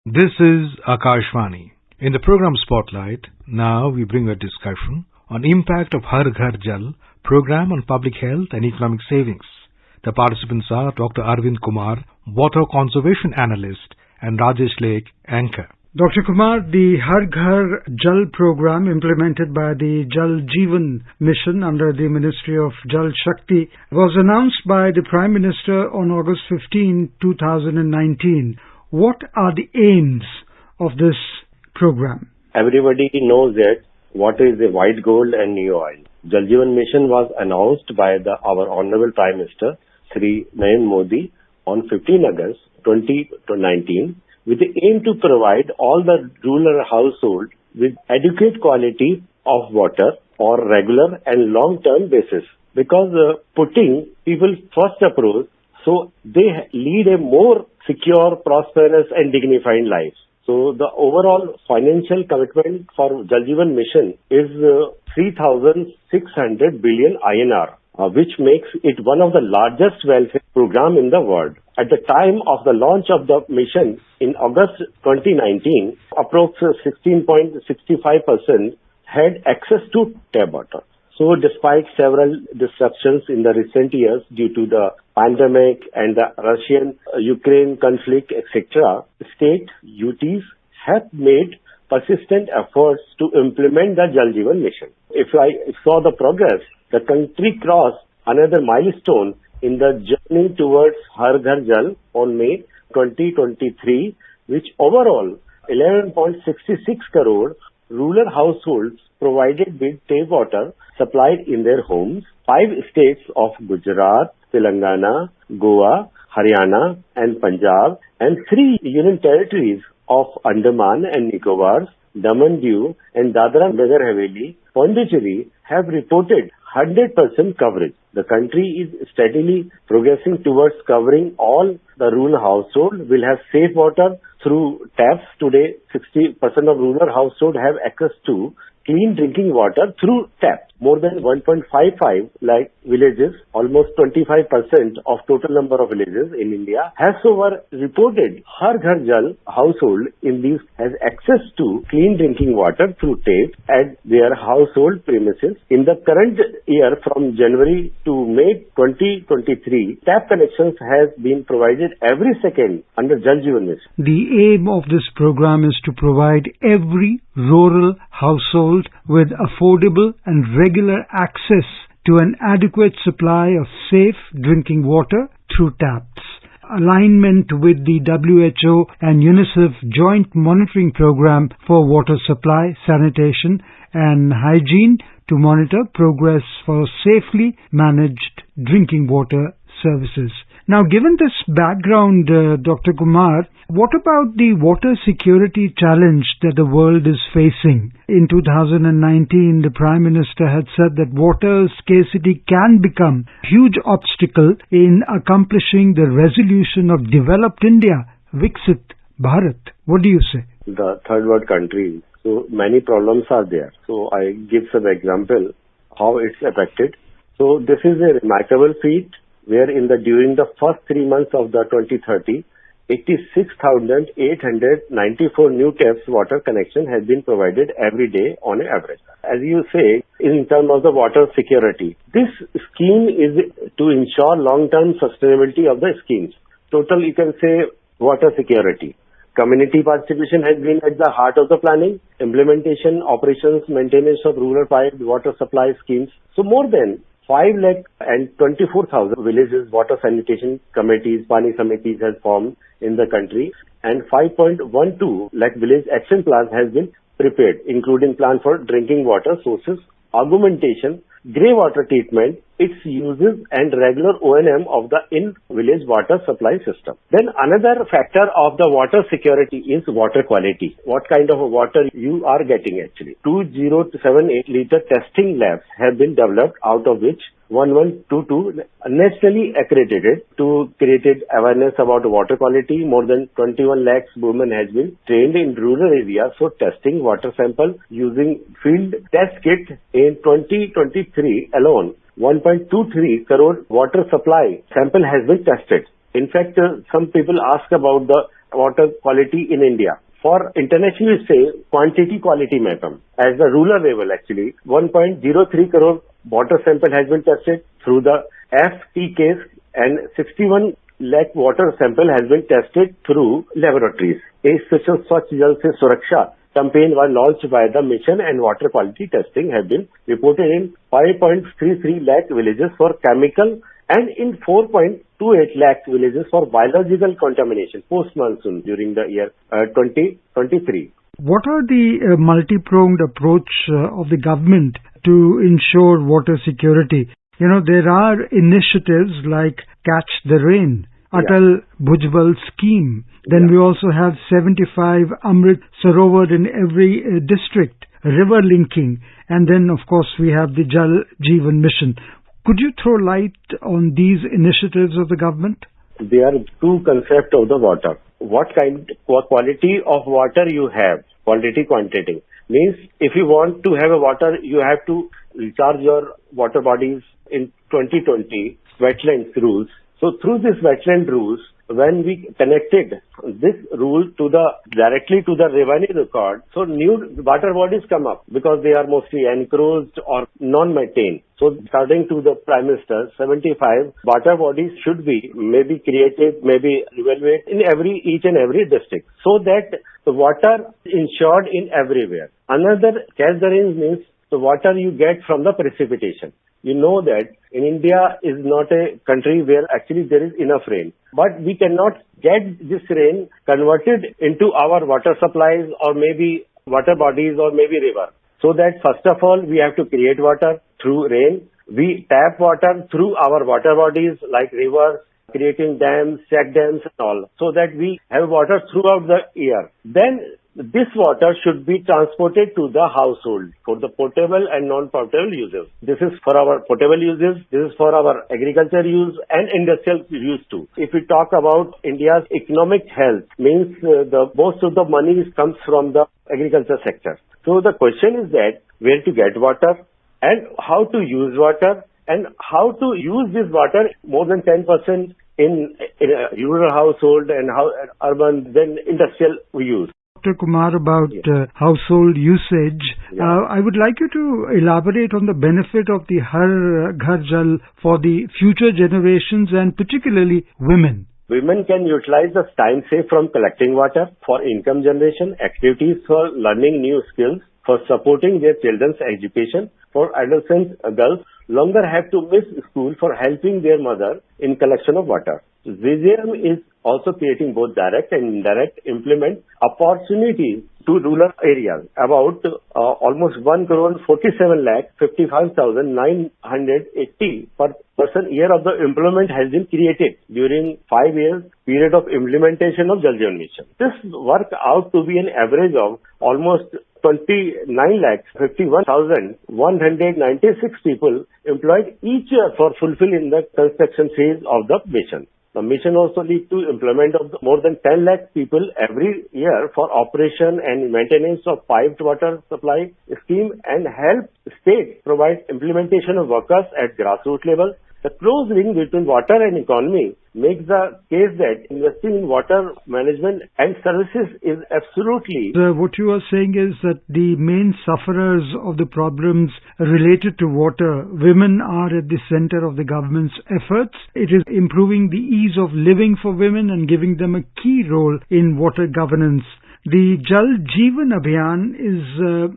This is Akashvani. In the program Spotlight, now we bring a discussion on impact of Har Ghar Jal program on public health and economic savings. The participants are Dr. Arvind Kumar, water conservation analyst, and Rajesh Lake, anchor. Dr. Kumar, the Har Ghar Jal program implemented by the Jal Jeevan mission under the Ministry of Jal Shakti was announced by the Prime Minister on August 15, 2019. What are the aims of this program? Everybody knows that water is a white gold and new oil. Jal Jeevan mission was announced by our Honorable Prime Minister, Shri Narendra Modi, on 15 August 2019 with the aim to provide all the rural households with adequate quality of water on regular and long-term basis. Because putting people first approach, so they lead a more secure, prosperous and dignified life. So the overall financial commitment for Jal Jeevan mission is 3,600 billion INR, which makes it one of the largest welfare program in the world. At the time of the launch of the mission in August 2019, approximately 16.65% had access to tap water. So despite several disruptions in the recent years due to the pandemic and the Russian-Ukraine conflict, etc., state UTs have made persistent efforts to implement the Jal Jeevan mission. If I saw the progress, the country crossed another milestone in the journey towards Har Ghar Jal on May 2023, which overall 11.66 crore rural households provided with tap water supplied in their homes. 5 states of Gujarat, Telangana, Goa, Haryana and Punjab and 3 union territories of Andaman and Nicobar, Daman Diu and Dadra and Nagar Haveli, Pondicherry have reported 100% coverage. The country is steadily progressing towards covering all the rural household will have safe water through taps. Today, 60% of rural household have access to clean drinking water through taps. More than 1.55 lakh villages, almost 25% of total number of villages in India, has so far reported Har Ghar Jal household in these has access to clean drinking water through tap at their household premises. In the current year, from January to May 2023, tap connections has been provided every second under Jal Jeevan mission. The aim of this program is to provide every rural household with affordable and regular access to an adequate supply of safe drinking water through taps. Alignment with the WHO and UNICEF Joint Monitoring Program for Water Supply, Sanitation and Hygiene to monitor progress for safely managed drinking water services. Now, given this background, Dr. Kumar, what about the water security challenge that the world is facing? In 2019, the Prime Minister had said that water scarcity can become a huge obstacle in accomplishing the resolution of developed India, Viksit Bharat. What do you say? The third world countries, so many problems are there. So I give some example how it's affected. So this is a remarkable feat where during the first 3 months of the 2030, 86,894 new taps water connection has been provided every day on an average. As you say, in terms of the water security, this scheme is to ensure long-term sustainability of the schemes. Total, you can say, water security. Community participation has been at the heart of the planning, implementation, operations, maintenance of rural piped water supply schemes. So more than 5,24,000 villages water sanitation committees, Pani Samitis has formed in the country, and 5.12 lakh village action plans has been prepared, including plan for drinking water sources, augmentation, grey water treatment, its uses and regular O&M of the in-village water supply system. Then another factor of the water security is water quality. What kind of water you are getting actually. 2078 liter testing labs have been developed, out of which 1122 nationally accredited to create awareness about water quality. More than 21 lakhs women has been trained in rural areas for testing water sample using field test kit. In 2023 alone, 1.23 crore water supply sample has been tested. In fact, some people ask about the water quality in India. For international, say, quantity quality method. As the rural level, actually, 1.03 crore water sample has been tested through the FTKs and 61 lakh water sample has been tested through laboratories. A special Swachh Jal Se Suraksha campaign was launched by the mission and water quality testing have been reported in 5.33 lakh villages for chemical and in 4.28 lakh villages for biological contamination post-monsoon during the year 2023. What are the multi-pronged approach of the government to ensure water security? You know, there are initiatives like Catch the Rain, Atal Bhujbal scheme. Then we also have 75 Amrit Sarovar in every district, river linking. And then, of course, we have the Jal Jeevan Mission. Could you throw light on these initiatives of the government? There are two concepts of the water. What kind of quality of water you have, quantity. Means if you want to have a water, you have to recharge your water bodies in 2020 wetlands rules. So through this wetland rules, when we connected this rule directly to the revenue record, so new water bodies come up because they are mostly encroached or non-maintained. So starting to the Prime Minister, 75 water bodies should be maybe created, maybe evaluated in each and every district so that the water is ensured in everywhere. Another catch the rain means the water you get from the precipitation. You know that in India is not a country where actually there is enough rain. But we cannot get this rain converted into our water supplies or maybe water bodies or maybe river. So that first of all, we have to create water through rain. We tap water through our water bodies like rivers, creating dams, check dams and all. So that we have water throughout the year. Then this water should be transported to the household for the potable and non-potable uses. This is for our potable uses, this is for our agriculture use and industrial use too. If we talk about India's economic health, means the most of the money comes from the agriculture sector. So the question is that where to get water and how to use water and how to use this water more than 10% in a rural household and urban, then industrial use. Dr. Kumar, about household usage, I would like you to elaborate on the benefit of the Har Ghar Jal for the future generations and particularly women. Women can utilize the time saved from collecting water for income generation, activities for learning new skills, for supporting their children's education, for adolescent girls longer have to miss school for helping their mother in collection of water. ZJM is also creating both direct and indirect employment opportunities to rural areas. About almost 1 crore 47 lakh 55,980 per person year of the employment has been created during 5 years period of implementation of Jal Jeevan Mission. This worked out to be an average of almost 29 lakh 51,196 people employed each year for fulfilling the construction phase of the mission. The mission also leads to employment of more than 10 lakh people every year for operation and maintenance of piped water supply scheme and help state provide implementation of workers at grassroots level. The close link between water and economy makes the case that investing in water management and services is absolutely... What you are saying is that the main sufferers of the problems related to water, women are at the center of the government's efforts. It is improving the ease of living for women and giving them a key role in water governance. The Jal Jeevan Abhiyan is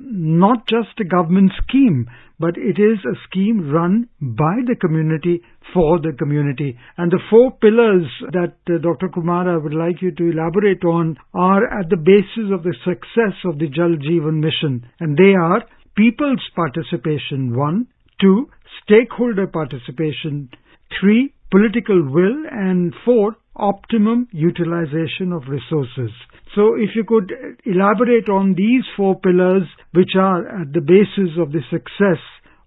not just a government scheme, but it is a scheme run by the community for the community. And the 4 pillars that Dr. Kumar, I would like you to elaborate on are at the basis of the success of the Jal Jeevan Mission. And they are people's participation, 1, 2, stakeholder participation, 3, political will, and 4, optimum utilization of resources. So if you could elaborate on these 4 pillars which are at the basis of the success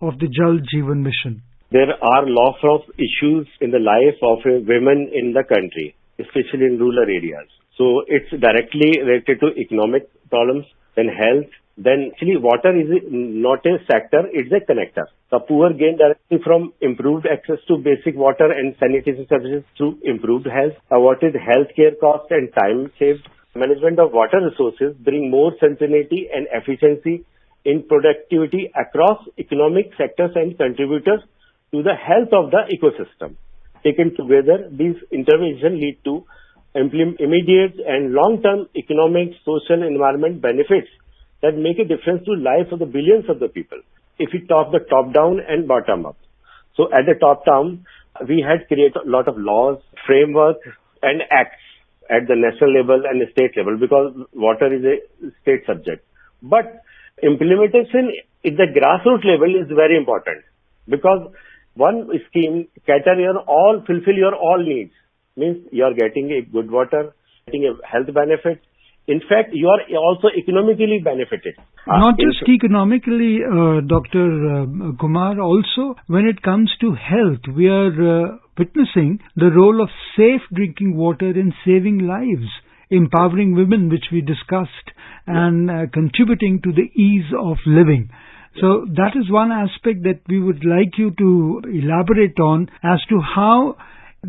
of the Jal Jeevan Mission. There are lots of issues in the life of women in the country, especially in rural areas. So it's directly related to economic problems, then health, then actually water is not a sector, it's a connector. The poor gain directly from improved access to basic water and sanitation services through improved health, averted healthcare costs and time saved. Management of water resources bring more certainty and efficiency in productivity across economic sectors and contributors to the health of the ecosystem. Taken together, these interventions lead to immediate and long-term economic, social, environment benefits that make a difference to life of the billions of the people. If we talk the top-down and bottom-up. So at the top-down, we had created a lot of laws, frameworks, and acts at the national level and the state level because water is a state subject. But implementation at the grassroots level is very important because one scheme fulfill your all needs. Means you are getting a good water, getting a health benefit. In fact, you are also economically benefited. Not just economically, Dr. Kumar, also when it comes to health, we are witnessing the role of safe drinking water in saving lives, empowering women, which we discussed, and contributing to the ease of living. So that is one aspect that we would like you to elaborate on as to how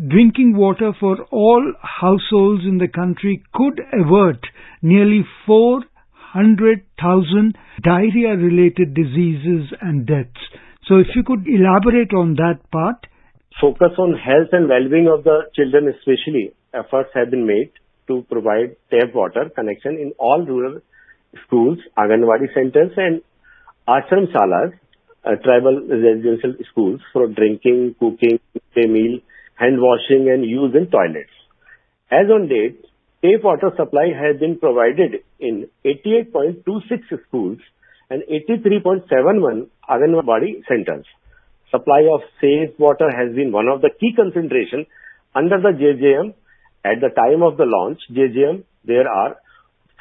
drinking water for all households in the country could avert nearly 400,000 diarrhea-related diseases and deaths. So if you could elaborate on that part. Focus on health and well-being of the children especially. Efforts have been made to provide tap water connection in all rural schools, Anganwadi centers and ashram shalas, tribal residential schools for drinking, cooking, midday meal, hand washing and use in toilets. As on date, safe water supply has been provided in 88.26 schools and 83.71 Anganwadi centers. Supply of safe water has been one of the key considerations under the JJM. At the time of the launch, JJM, there are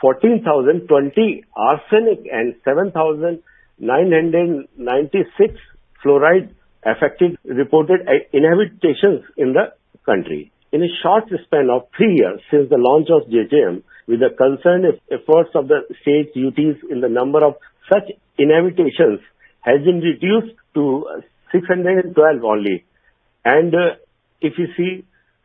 14,020 arsenic and 7,996 fluoride affected reported inhabitations in the country. In a short span of 3 years since the launch of JJM, with the concerned efforts of the state duties in the number of such inhabitations has been reduced to 612 only. And if you see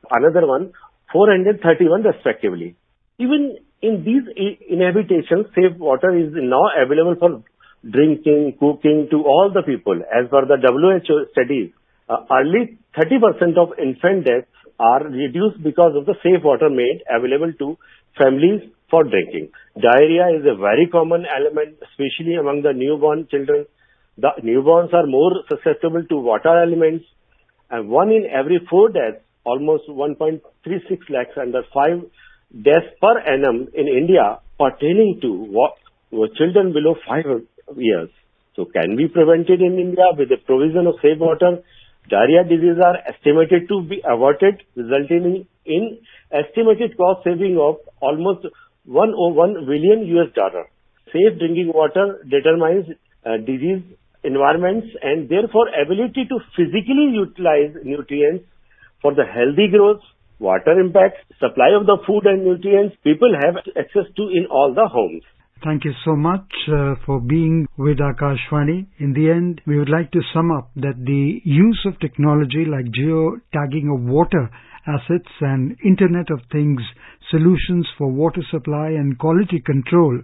another one, 431 respectively. Even in these inhabitations, safe water is now available for drinking, cooking to all the people. As per the WHO studies, early 30% of infant deaths are reduced because of the safe water made available to families for drinking. Diarrhea is a very common element, especially among the newborn children. The newborns are more susceptible to water elements, and 1 in every 4 deaths, almost 1.36 lakhs under 5 deaths per annum in India pertaining to children below 5 years. So can be prevented in India with the provision of safe water. Diarrhea diseases are estimated to be averted, resulting in estimated cost saving of almost $101 billion. Safe drinking water determines disease environments and therefore ability to physically utilize nutrients for the healthy growth. Water impacts supply of the food and nutrients people have access to in all the homes. Thank you so much for being with Akashvani. In the end, we would like to sum up that the use of technology like geo-tagging of water assets and Internet of Things solutions for water supply and quality control,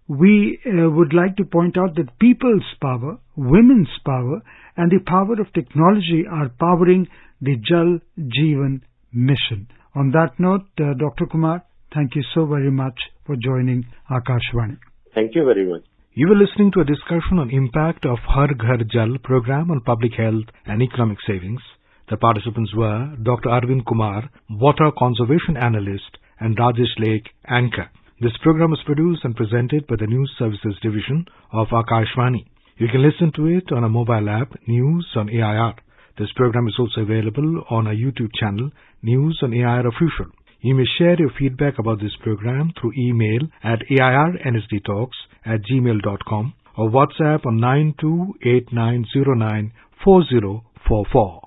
we would like to point out that people's power, women's power, and the power of technology are powering the Jal Jeevan mission. On that note, Dr. Kumar, thank you so very much for joining Akashvani. Thank you very much. You were listening to a discussion on impact of Har Ghar Jal program on public health and economic savings. The participants were Dr. Arvind Kumar, Water Conservation Analyst, and Rajesh Lake, Anchor. This program was produced and presented by the News Services Division of Akashvani. You can listen to it on a mobile app, News on AIR. This program is also available on our YouTube channel, News on AIR Official. You may share your feedback about this program through email at airnsdtalks@gmail.com or WhatsApp on 9289094044.